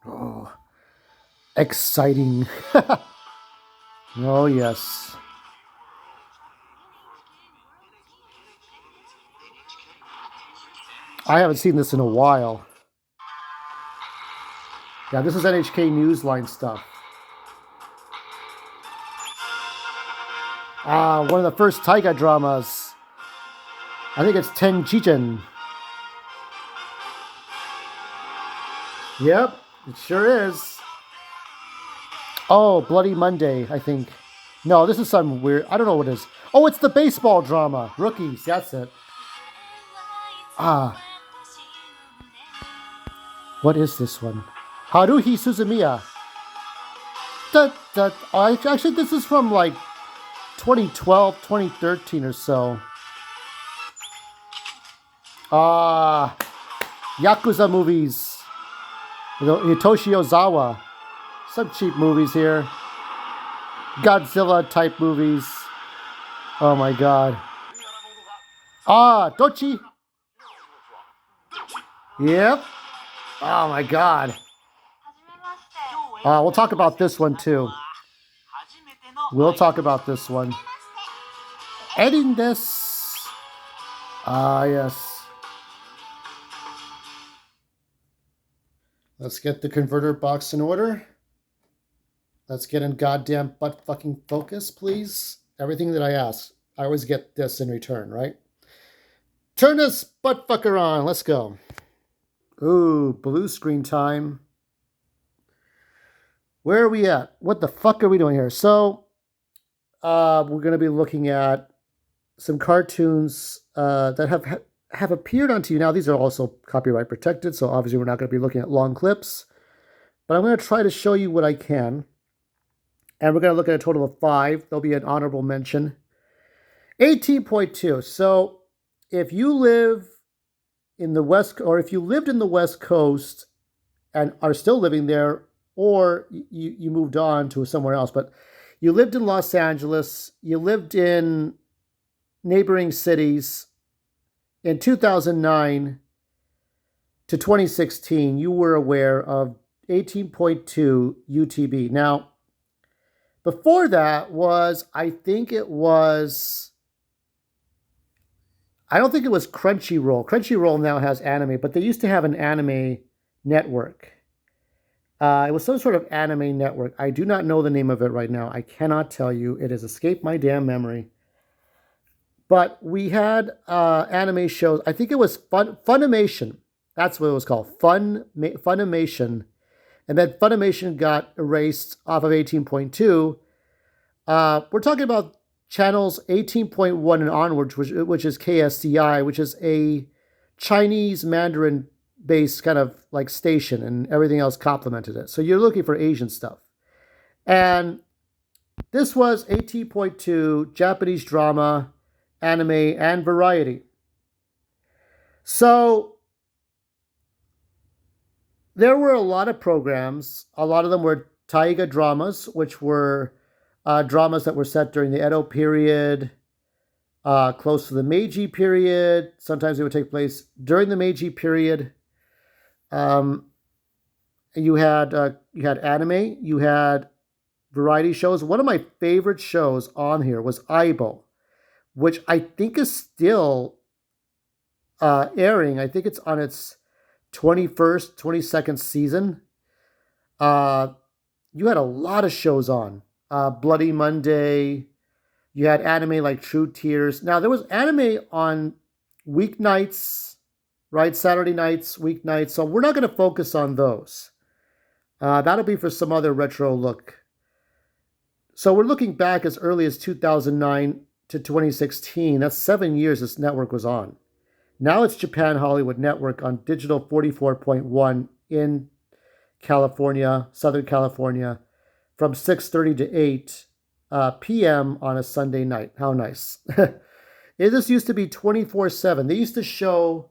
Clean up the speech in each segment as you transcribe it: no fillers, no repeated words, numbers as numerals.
Oh, exciting. Oh, yes. I haven't seen this in a while. Yeah, this is NHK Newsline stuff. One of the first Taiga dramas. I think it's Ten Chichen. Yep, it sure is. Oh, Bloody Monday, I think. No, this is some weird. I don't know what it is. Oh, it's the baseball drama. Rookies, that's it. Ah, what is this one? Haruhi Suzumiya. Actually, this is from like 2012, 2013 or so. Ah, Yakuza movies. Hitoshi Ozawa. Some cheap movies here. Godzilla type movies. Oh my god. Ah, Dochi. Yep. Oh my god. We'll talk about this one too. We'll talk about this one. Editing this. Yes. Let's get the converter box in order. Let's get in goddamn butt fucking focus, please. Everything that I ask, I always get this in return, right? Turn this butt fucker on. Let's go. Ooh, blue screen time. Where are we at? What the fuck are we doing here? So, we're going to be looking at some cartoons that have appeared on TV. Now, these are also copyright protected, so obviously we're not going to be looking at long clips. But I'm going to try to show you what I can. And we're going to look at a total of 5. There'll be an honorable mention. 18.2. So, if you live in the West, or if you lived in the West Coast and are still living there, or you moved on to somewhere else, but you lived in Los Angeles, you lived in neighboring cities in 2009 to 2016, you were aware of 18.2 UTB. Now, before that was, I don't think it was Crunchyroll. Crunchyroll now has anime, but they used to have an anime network. It was some sort of anime network. I do not know the name of it right now. I cannot tell you. It has escaped my damn memory. But we had anime shows. I think it was Funimation. That's what it was called. Funimation. And then Funimation got erased off of 18.2. We're talking about channels 18.1 and onwards, which is KSDI, which is a Chinese Mandarin based kind of like station, and everything else complemented it. So you're looking for Asian stuff. And this was 18.2 Japanese drama, anime, and variety. So there were a lot of programs. A lot of them were taiga dramas, which were dramas that were set during the Edo period, close to the Meiji period. Sometimes they would take place during the Meiji period. You had anime, you had variety shows. One of my favorite shows on here was Aibo, which I think is still airing. I think it's on its 21st, 22nd season. You had a lot of shows on. Bloody Monday. You had anime like True Tears. Now, there was anime on weeknights, right? Saturday nights, weeknights. So we're not going to focus on those. That'll be for some other retro look. So we're looking back as early as 2009 to 2016. That's 7 years this network was on. Now it's Japan Hollywood Network on Digital 44.1 in California, Southern California, from 6:30 to 8 p.m. on a Sunday night. How nice. This used to be 24/7. They used to show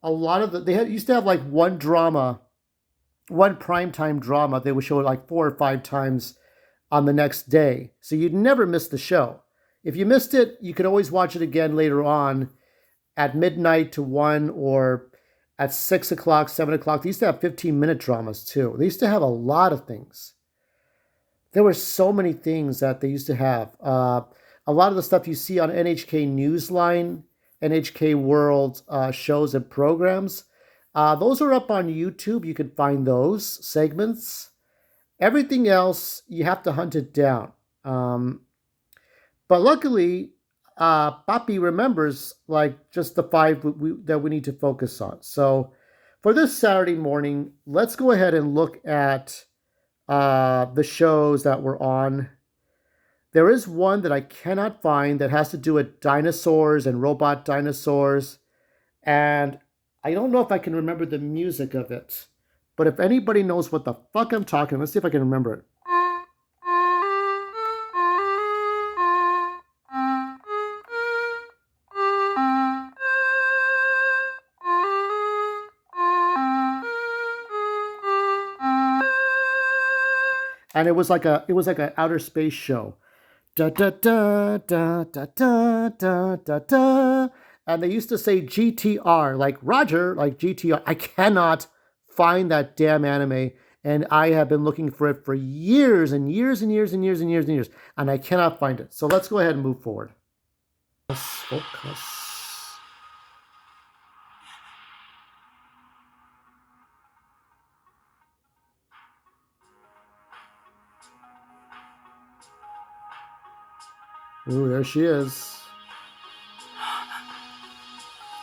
a lot of used to have like one drama, one primetime drama. They would show it like 4 or 5 times on the next day. So you'd never miss the show. If you missed it, you could always watch it again later on at midnight to 1, or at 6 o'clock, 7 o'clock. They used to have 15-minute dramas too. They used to have a lot of things. There were so many things that they used to have. A lot of the stuff you see on NHK Newsline, NHK World shows and programs, those are up on YouTube. You can find those segments. Everything else, you have to hunt it down. But luckily, Papi remembers like just the five that we need to focus on. So for this Saturday morning, let's go ahead and look at the shows that were on. There is one that I cannot find that has to do with dinosaurs and robot dinosaurs. And I don't know if I can remember the music of it. But if anybody knows what the fuck I'm talking, let's see if I can remember it. And it was like an outer space show. Da da da da da da da da da. And they used to say GTR, like Roger, like GTR. I cannot find that damn anime, and I have been looking for it for years and years and years and years and years and years, and I cannot find it. So let's go ahead and move forward. Focus. Ooh, there she is.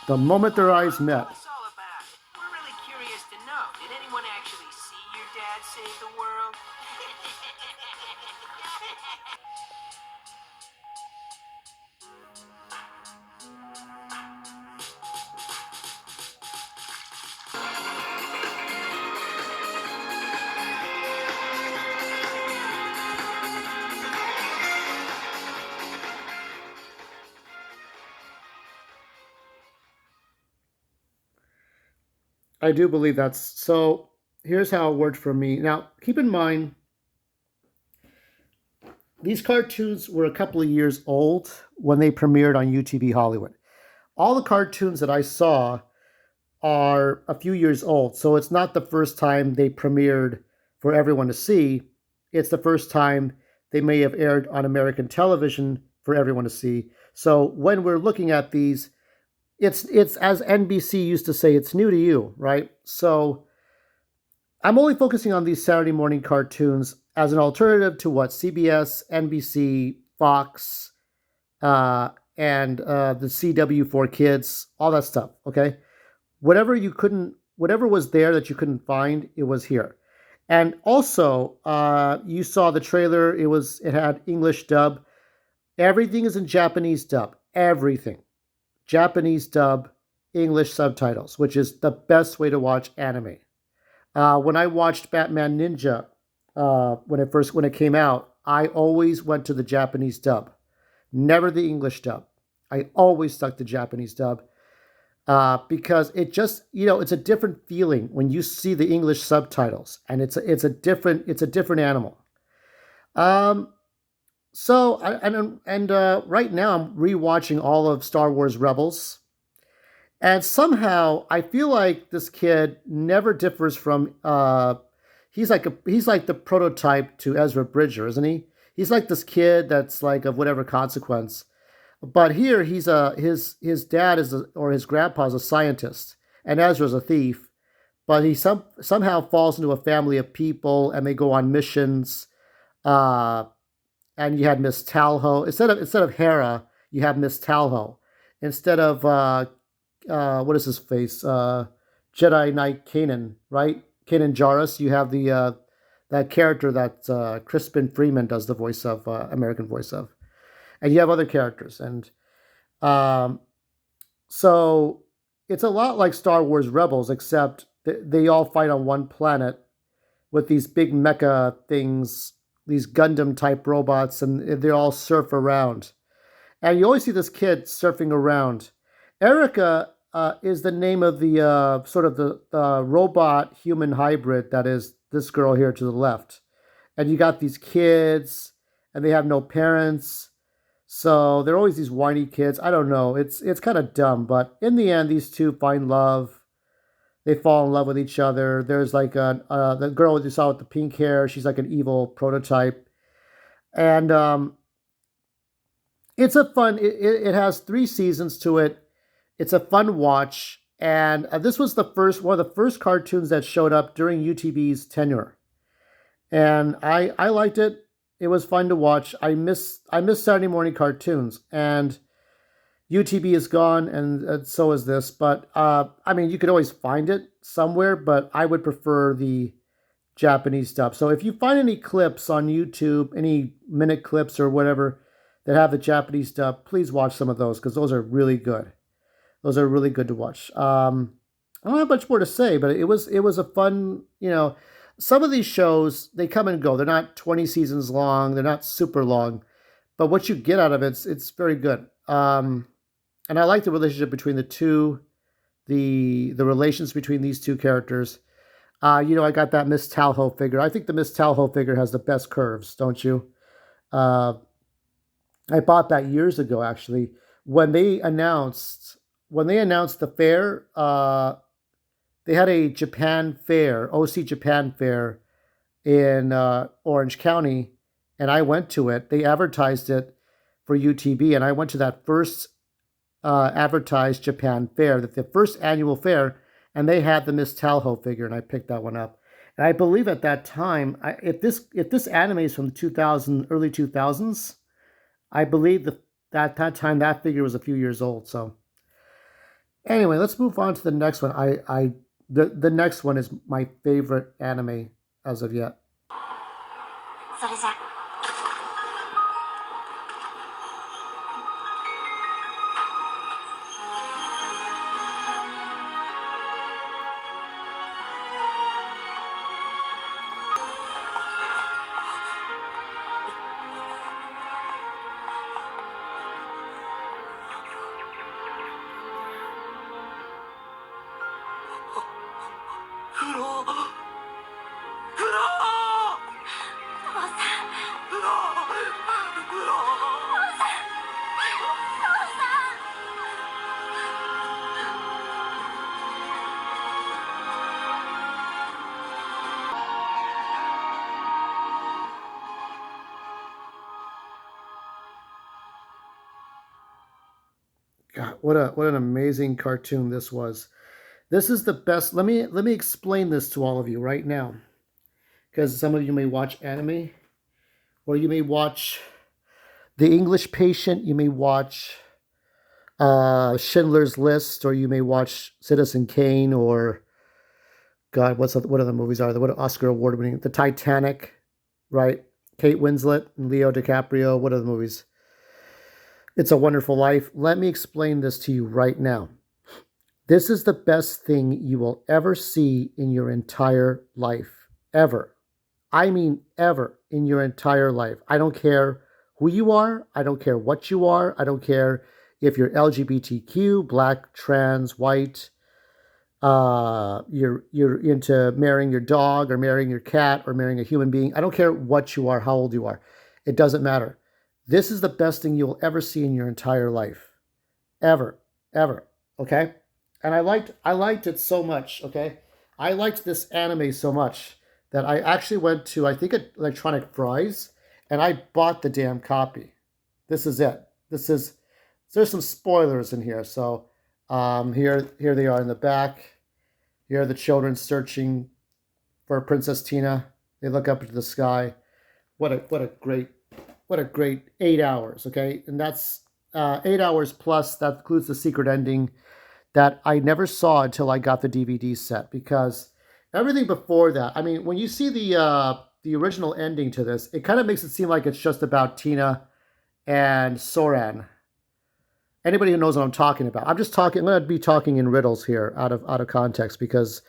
The moment their eyes met. What's all about it? We're really curious to know. Did anyone actually see your dad save the world? I do believe that's so. Here's how it worked for me. Now, keep in mind, these cartoons were a couple of years old when they premiered on UTB Hollywood. All the cartoons that I saw are a few years old, so it's not the first time they premiered for everyone to see. It's the first time they may have aired on American television for everyone to see. So when we're looking at these, it's as NBC used to say, it's new to you, right? So I'm only focusing on these Saturday morning cartoons as an alternative to what CBS, NBC, Fox, and the CW for kids, all that stuff. Okay, whatever was there that you couldn't find, it was here. And also, you saw the trailer. It had English dub. Everything is in Japanese dub. Everything. Japanese dub, English subtitles, which is the best way to watch anime. When I watched Batman Ninja, when it came out, I always went to the Japanese dub, never the English dub. I always stuck to Japanese dub because it just it's a different feeling when you see the English subtitles, and it's a different animal. Um, right now I'm rewatching all of Star Wars Rebels. And somehow I feel like this kid never differs from he's like the prototype to Ezra Bridger, isn't he? He's like this kid that's like of whatever consequence. But here his dad or his grandpa's a scientist and Ezra's a thief. But he somehow falls into a family of people and they go on missions. Uh, and you had Miss Talho instead of Hera, you have Miss Talho. Instead of what is his face? Jedi Knight Kanan, right? Kanan Jarrus. You have the that character that Crispin Freeman does the voice of, American voice of, and you have other characters, and um, so it's a lot like Star Wars Rebels, except they all fight on one planet with these big mecha things, these Gundam type robots, and they all surf around. And you always see this kid surfing around. Erica is the name of the sort of the robot human hybrid that is this girl here to the left. And you got these kids, and they have no parents. So they're always these whiny kids. I don't know. It's kind of dumb, but in the end, these two find love. They fall in love with each other. There's like the girl that you saw with the pink hair. She's like an evil prototype, and it's a fun. It has 3 seasons to it. It's a fun watch, and this was the first one of the first cartoons that showed up during UTB's tenure, and I liked it. It was fun to watch. I miss Saturday morning cartoons, and UTB is gone, and so is this. But I mean, you could always find it somewhere, but I would prefer the Japanese stuff. So if you find any clips on YouTube, any minute clips or whatever that have the Japanese stuff, please watch some of those because those are really good. Those are really good to watch. I don't have much more to say, but it was a fun. Some of these shows they come and go. They're not 20 seasons long. They're not super long, but what you get out of it's very good. And I like the relationship between the two, the relations between these two characters. I got that Miss Talho figure. I think the Miss Talho figure has the best curves, don't you? Uh, I bought that years ago, actually. When they announced when they announced the fair, they had a Japan fair, OC Japan fair in Orange County, and I went to it. They advertised it for UTB, and I went to that first advertised Japan fair, that the first annual fair, and they had the Miss Talho figure, and I picked that one up. And I believe at that time, if this anime is from 2000 early 2000s, I believe that time that figure was a few years old. So anyway, let's move on to the next one. The next one is my favorite anime as of yet. それじゃ。クロクロ父さん、クロクロ父さGod, what an amazing cartoon this was. This is the best. Let me explain this to all of you right now, because some of you may watch anime, or you may watch The English Patient. You may watch Schindler's List, or you may watch Citizen Kane, or God, what other movies are there? What Oscar award winning? The Titanic, right? Kate Winslet and Leo DiCaprio. What other movies? It's a Wonderful Life. Let me explain this to you right now. This is the best thing you will ever see in your entire life. Ever. I mean, ever in your entire life. I don't care who you are. I don't care what you are. I don't care if you're LGBTQ, black, trans, white. You're into marrying your dog or marrying your cat or marrying a human being. I don't care what you are, how old you are. It doesn't matter. This is the best thing you'll ever see in your entire life. Ever. Ever. Okay? And I liked it so much, okay? I liked this anime so much that I actually went to, I think, Electronic Fries, and I bought the damn copy. This is it. There's some spoilers in here. So here they are in the back. Here are the children searching for Princess Tina. They look up into the sky. What a great 8 hours, okay? And that's 8 hours plus. That includes the secret ending that I never saw until I got the DVD set, because everything before that, I mean, when you see the original ending to this, it kind of makes it seem like it's just about Tina and Soran. Anybody who knows what I'm talking about, I'm going to be talking in riddles here out of context, because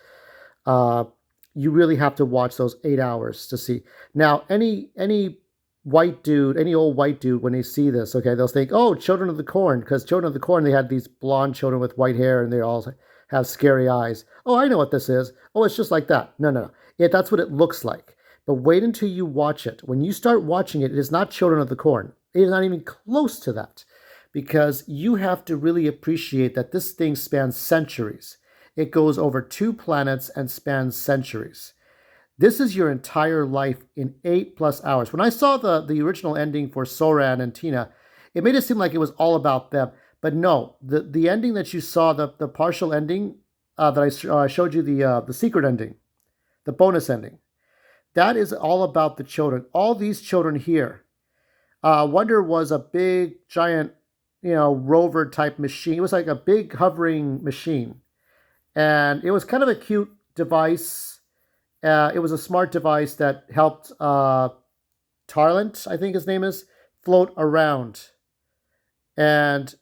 uh, you really have to watch those 8 hours to see. Now, any white dude, any old white dude, when they see this, okay, they'll think, oh, Children of the Corn, because Children of the Corn, they had these blonde children with white hair, and they all have scary eyes. Oh, I know what this is. Oh, it's just like that. No, no, no. That's what it looks like. But wait until you watch it. When you start watching it, it is not Children of the Corn. It is not even close to that, because you have to really appreciate that this thing spans centuries. It goes over 2 planets and spans centuries. This is your entire life in 8+ hours. When I saw the original ending for Soran and Tina, it made it seem like it was all about them. But no, the ending that you saw, the partial ending that I showed you, the secret ending, the bonus ending, that is all about the children. All these children here. Wonder was a big, giant, rover type machine. It was like a big hovering machine. And it was kind of a cute device. It was a smart device that helped Tarlant, I think his name is, float around. And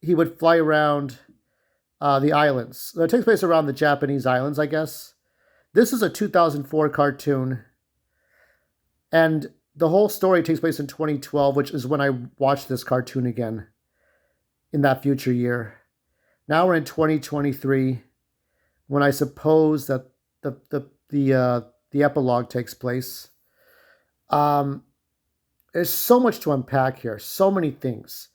he would fly around the islands. So it takes place around the Japanese islands, I guess. This is a 2004 cartoon. And the whole story takes place in 2012, which is when I watched this cartoon again in that future year. Now we're in 2023, when I suppose that the epilogue takes place. There's so much to unpack here, so many things,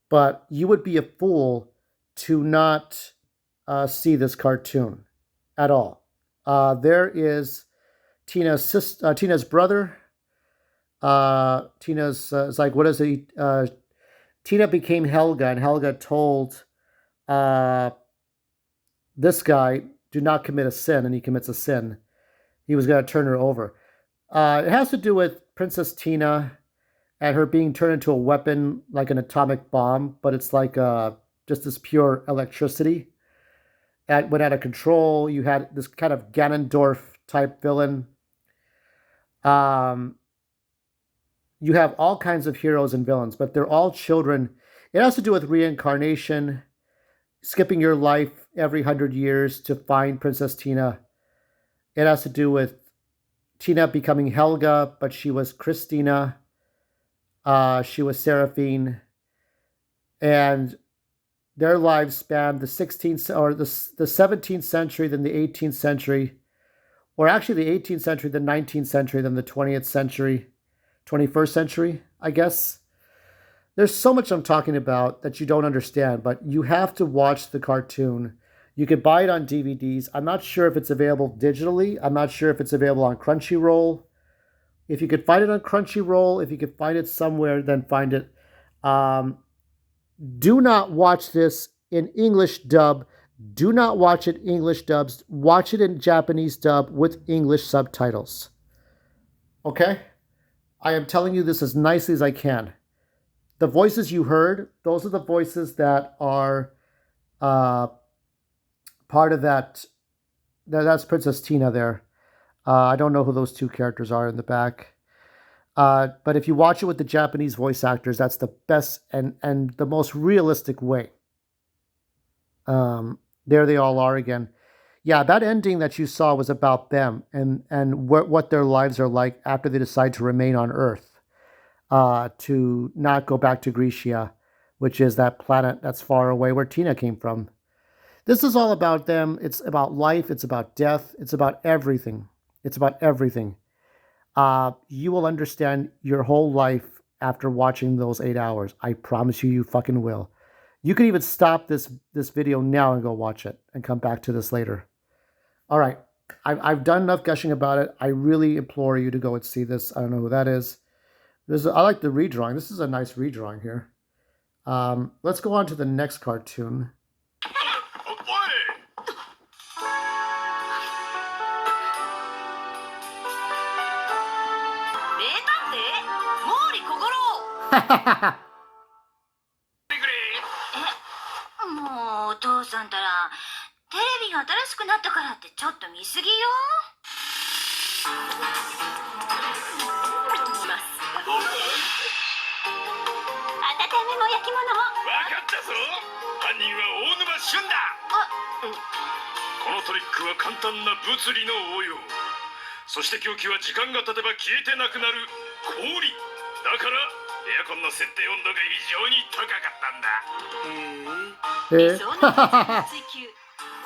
but you would be a fool to not see this cartoon at all. There is Tina's brother. Tina's it's like, what is it? Tina became Helga, and Helga told this guy, do not commit a sin, and he commits a sin. He was going to turn her over. It has to do with Princess Tina and her being turned into a weapon, like an atomic bomb, but it's like just this pure electricity. Went out of control. You had this kind of Ganondorf type villain. You have all kinds of heroes and villains, but they're all children. It has to do with reincarnation, skipping your life every 100 years to find Princess Tina. It has to do with Tina becoming Helga, but she was Christina. She was Seraphine. And their lives spanned the 16th or the 17th century, then the 18th century, or actually the 18th century, the 19th century, then the 20th century, 21st century, I guess. There's so much I'm talking about that you don't understand, but you have to watch the cartoon. You could buy it on DVDs. I'm not sure if it's available digitally. I'm not sure if it's available on Crunchyroll. If you could find it on Crunchyroll, if you could find it somewhere, then find it. Do not watch this in English dub. Do not watch it English dubs. Watch it in Japanese dub with English subtitles. Okay? I am telling you this as nicely as I can. The voices you heard, those are the voices that are part of that. That's Princess Tina there. I don't know who those two characters are in the back. But if you watch it with the Japanese voice actors, that's the best and the most realistic way. There they all are again. Yeah, that ending that you saw was about them and what their lives are like after they decide to remain on Earth, to not go back to Grecia, which is that planet that's far away where Tina came from. This is all about them. It's about life. It's about death. It's about everything. It's about everything. You will understand your whole life after watching those 8 hours. I promise you, you fucking will. You can even stop this video now and go watch it and come back to this later. All right. I've done enough gushing about it. I really implore you to go and see this. I don't know who that is. I like the redrawing. This is a nice redrawing here. Let's go on to the next cartoon. Ha もうお父さんたらテレビが新しくなったからってちょっと見すぎよ。温めも焼き物も。分かったぞ。犯人は大沼俊だ。このトリックは簡単な物理の応用。そして凶器は時間が経てば消えてなくなる氷。だからエアコンの設定温度が異常に高かったんだ。理想の追求。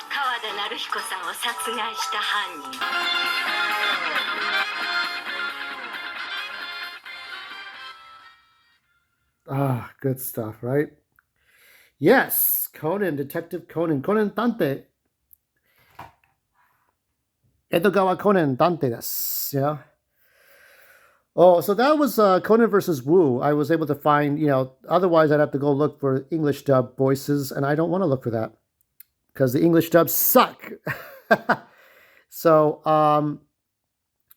川田成彦さんを殺害した犯人。Good stuff, right? Yes, Conan, Detective Conan, Conan Tante. Edogawa Conan Dante desu. Yeah. Oh, so that was Conan versus Wu. I was able to find, otherwise I'd have to go look for English dub voices, and I don't want to look for that because the English dubs suck. So,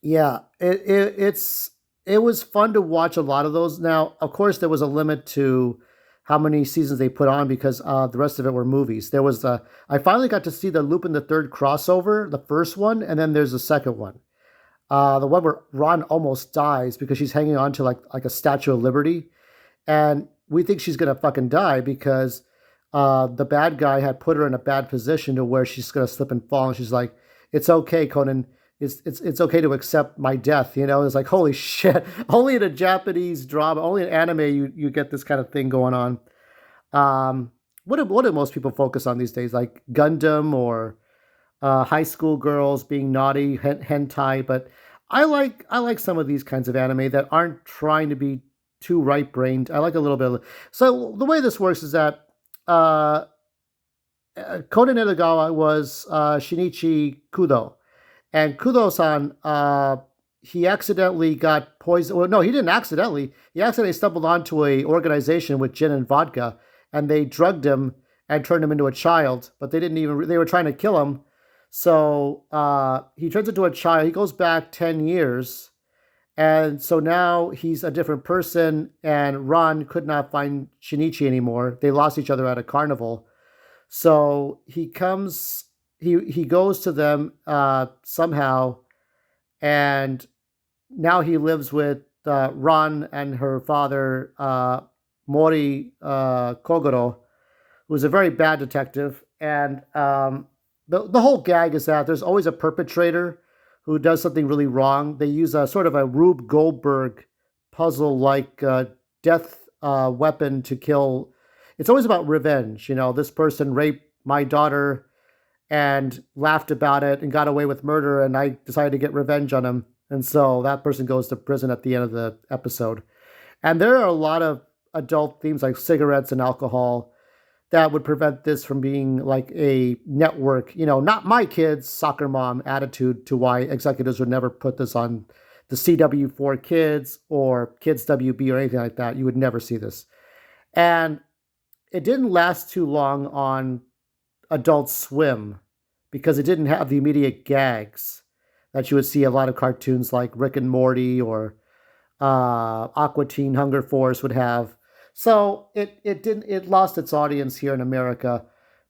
yeah, it was fun to watch a lot of those. Now, of course, there was a limit to how many seasons they put on because the rest of it were movies. I finally got to see the Lupin the Third crossover, the first one, and then there's the second one. The one where Ron almost dies because she's hanging on to like a Statue of Liberty, and we think she's gonna fucking die because the bad guy had put her in a bad position to where she's gonna slip and fall, and she's like, "It's okay, Conan. It's okay to accept my death." It's like, holy shit! Only in a Japanese drama, only in anime, you get this kind of thing going on. What do most people focus on these days? Like Gundam or high school girls being naughty, hentai. But I like some of these kinds of anime that aren't trying to be too right brained. I like a little bit. So the way this works is that uh, Conan Edogawa was Shinichi Kudo, and Kudo-san, he accidentally got poisoned. Well, no, he didn't accidentally. He accidentally stumbled onto a organization with gin and vodka, and they drugged him and turned him into a child. But they didn't even. They were trying to kill him. So he turns into a child. He goes back 10 years, and so now he's a different person. And Ron could not find Shinichi anymore. They lost each other at a carnival. So he comes. He goes to them somehow, and now he lives with Ron and her father, Mori Kogoro, who's a very bad detective. And the whole gag is that there's always a perpetrator who does something really wrong. They use a sort of a Rube Goldberg puzzle like death weapon to kill. It's always about revenge. This person raped my daughter and laughed about it and got away with murder, and I decided to get revenge on him. And so that person goes to prison at the end of the episode. And there are a lot of adult themes like cigarettes and alcohol that would prevent this from being like a network, not my kids, soccer mom attitude to why executives would never put this on the CW4 Kids or Kids WB or anything like that. You would never see this. And it didn't last too long on Adult Swim because it didn't have the immediate gags that you would see a lot of cartoons like Rick and Morty or Aqua Teen Hunger Force would have. So it lost its audience here in America.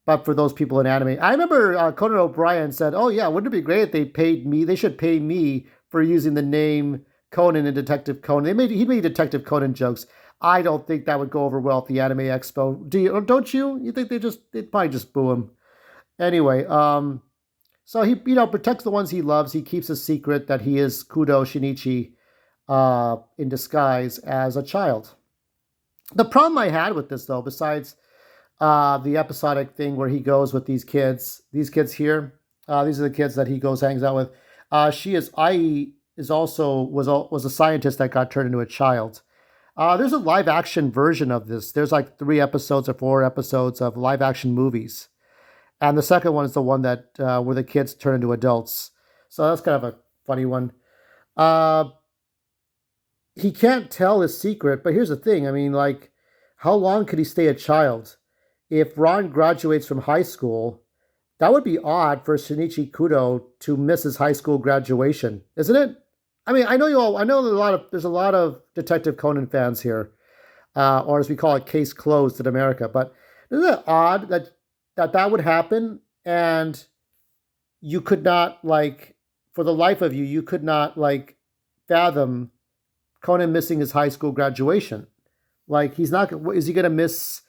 But for those people in anime, I remember Conan O'Brien said, "Oh yeah, wouldn't it be great if they paid me? They should pay me for using the name Conan and Detective Conan." He made Detective Conan jokes. I don't think that would go over well at the Anime Expo. Do you? Or don't you? You think they'd probably just boo him anyway? So he protects the ones he loves. He keeps a secret that he is Kudo Shinichi in disguise as a child. The problem I had with this, though, besides the episodic thing where he goes with these kids here, these are the kids that he hangs out with. Ai is also was a scientist that got turned into a child. There's a live action version of this. There's like 3 episodes or 4 episodes of live action movies, and the second one is the one that where the kids turn into adults. So that's kind of a funny one. He can't tell his secret, but here's the thing. I mean, like, how long could he stay a child? If Ron graduates from high school, that would be odd for Shinichi Kudo to miss his high school graduation, isn't it? I mean, I know there's a lot of Detective Conan fans here, or as we call it, case closed in America. But isn't it odd that would happen, and you could not, like, for the life of you, you could not, like, fathom Conan missing his high school graduation. Like, is he going to miss,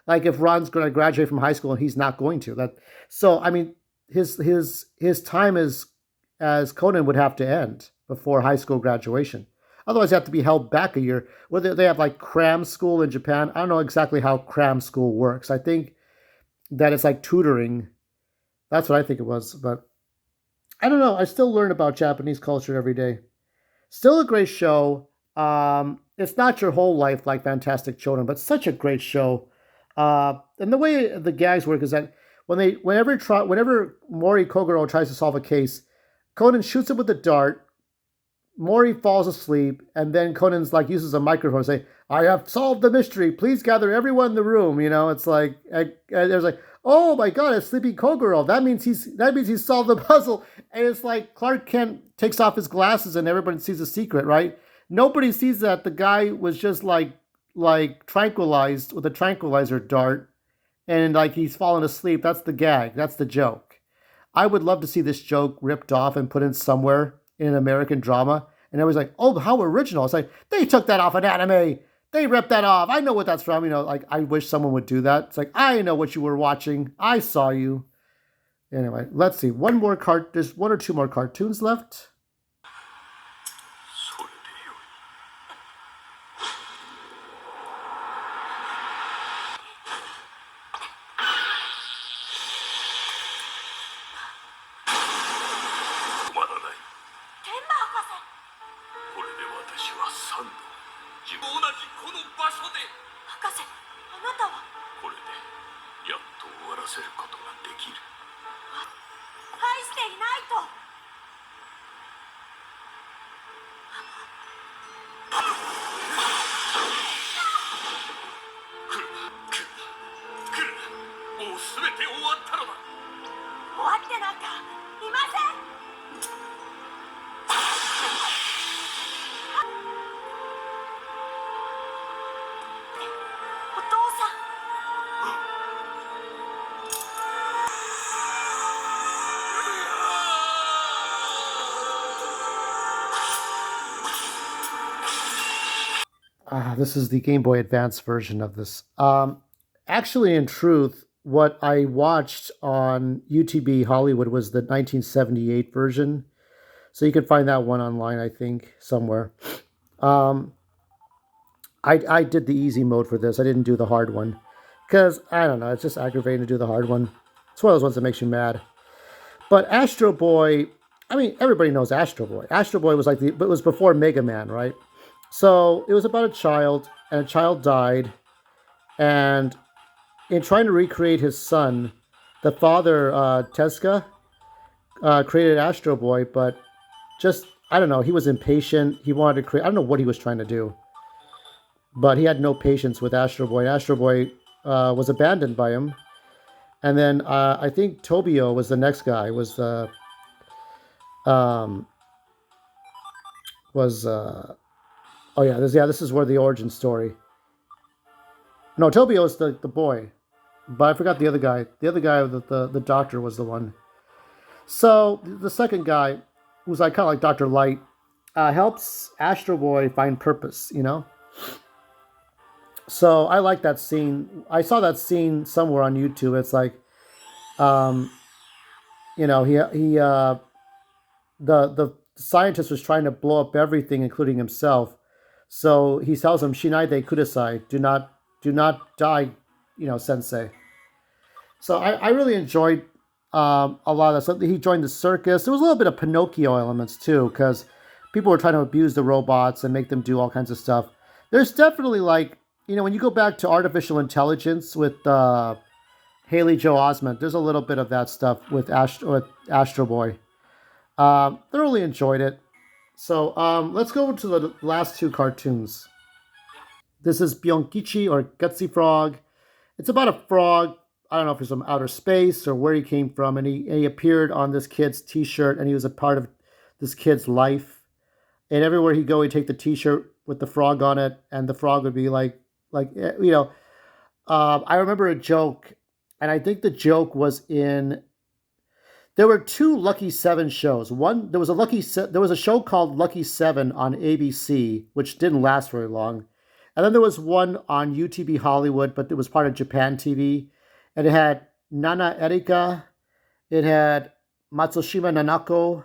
like, if Ron's going to graduate from high school and he's not going to? So, I mean, his time as Conan would have to end before high school graduation. Otherwise, they have to be held back a year. Whether they have, like, cram school in Japan, I don't know exactly how cram school works. I think that it's like tutoring. That's what I think it was. But I don't know. I still learn about Japanese culture every day. Still a great show. It's not your whole life like Fantastic Children, but such a great show. And the way the gags work is that whenever Mori Kogoro tries to solve a case, Conan shoots him with the dart. Mori falls asleep, and then Conan's like uses a microphone to say, "I have solved the mystery. Please gather everyone in the room." It's like and there's like, "Oh my God, it's Sleepy Kogoro. That means he's solved the puzzle." And it's like Clark Kent takes off his glasses, and everybody sees the secret, right? Nobody sees that the guy was just like tranquilized with a tranquilizer dart, and like he's fallen asleep. That's the gag. That's the joke. I would love to see this joke ripped off and put in somewhere in an American drama. And everybody's like, "Oh, how original." It's like, they took that off an anime. They ripped that off. I know what that's from. Like, I wish someone would do that. It's like, I know what you were watching. I saw you. Anyway, let's see. There's one or two more cartoons left. This is the Game Boy Advance version of this. Actually, in truth, what I watched on UTB Hollywood was the 1978 version. So you can find that one online, I think, somewhere. Um, I did the easy mode for this. I didn't do the hard one. Because, I don't know, it's just aggravating to do the hard one. It's one of those ones that makes you mad. But Astro Boy, I mean, everybody knows Astro Boy. Astro Boy was it was before Mega Man, right? So it was about a child, and a child died, and in trying to recreate his son, the father, Tezuka, created Astro Boy, but just, I don't know, he was impatient. He wanted to create, I don't know what he was trying to do, but he had no patience with Astro Boy. Astro Boy was abandoned by him. And then I think Tobio was the next guy, um, oh yeah, this is where the origin story. No, Tobio is the boy, but I forgot the other guy. The other guy, the doctor, was the one. So the second guy, who's like kind of like Dr. Light, helps Astro Boy find purpose. So I like that scene. I saw that scene somewhere on YouTube. It's like, um, the scientist was trying to blow up everything, including himself. So he tells him, "Shinaide kudasai, do not die, sensei." So I really enjoyed a lot of that. So he joined the circus. There was a little bit of Pinocchio elements too, because people were trying to abuse the robots and make them do all kinds of stuff. There's definitely when you go back to artificial intelligence with Haley Joel Osment, there's a little bit of that stuff with Astro Boy. Thoroughly enjoyed it. So let's go to the last two cartoons. This is Byonkichi, or Gutsy Frog. It's about a frog. I don't know if he's from outer space or where he came from, and he appeared on this kid's T-shirt, and he was a part of this kid's life. And everywhere he'd go, he'd take the T-shirt with the frog on it, and the frog would be like. I remember a joke, and I think the joke was in. There were two Lucky 7 shows. There was a show called Lucky 7 on ABC, which didn't last very long. And then there was one on UTB Hollywood, but it was part of Japan TV. And it had Nana Erika. It had Matsushima Nanako.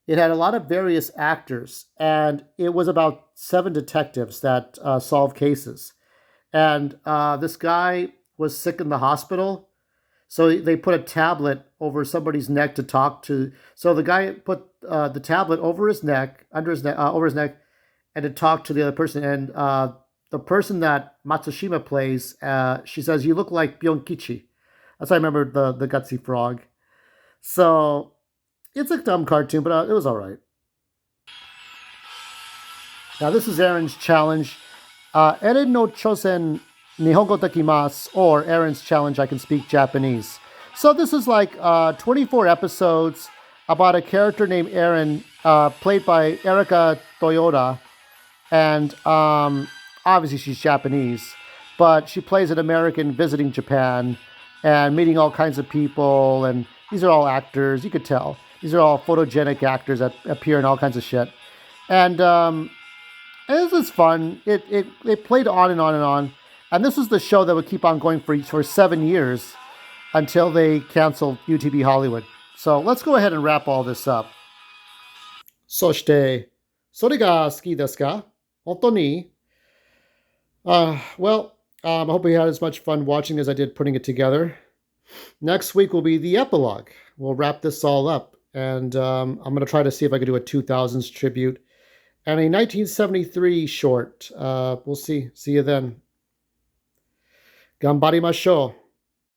It had a lot of various actors. And it was about 7 detectives that solved cases. And this guy was sick in the hospital. So they put a tablet over somebody's neck to talk to. So the guy put the tablet over his neck, over his neck, and to talk to the other person. And the person that Matsushima plays, she says, "You look like Byonkichi." That's how I remember the Gutsy Frog. So, It's a dumb cartoon, but it was all right. Now this is Aaron's challenge. Eren no Chosen Nihongo Takimasu, or Aaron's challenge, I can speak Japanese. So this is like 24 episodes about a character named Aaron, played by Erika Toyoda. And obviously she's Japanese, but she plays an American visiting Japan and meeting all kinds of people. And these are all actors, you could tell. These are all photogenic actors that appear in all kinds of shit. And this is fun. It played on and on and on. And this was the show that would keep on going for 7 years until they canceled UTB Hollywood. So let's go ahead and wrap all this up. そして、それが好きですか? 本当に? Well, I hope you had as much fun watching as I did putting it together. Next week will be the epilogue. We'll wrap this all up. And I'm going to try to see if I can do a 2000s tribute and a 1973 short. We'll see. See you then. Ganbarimashou.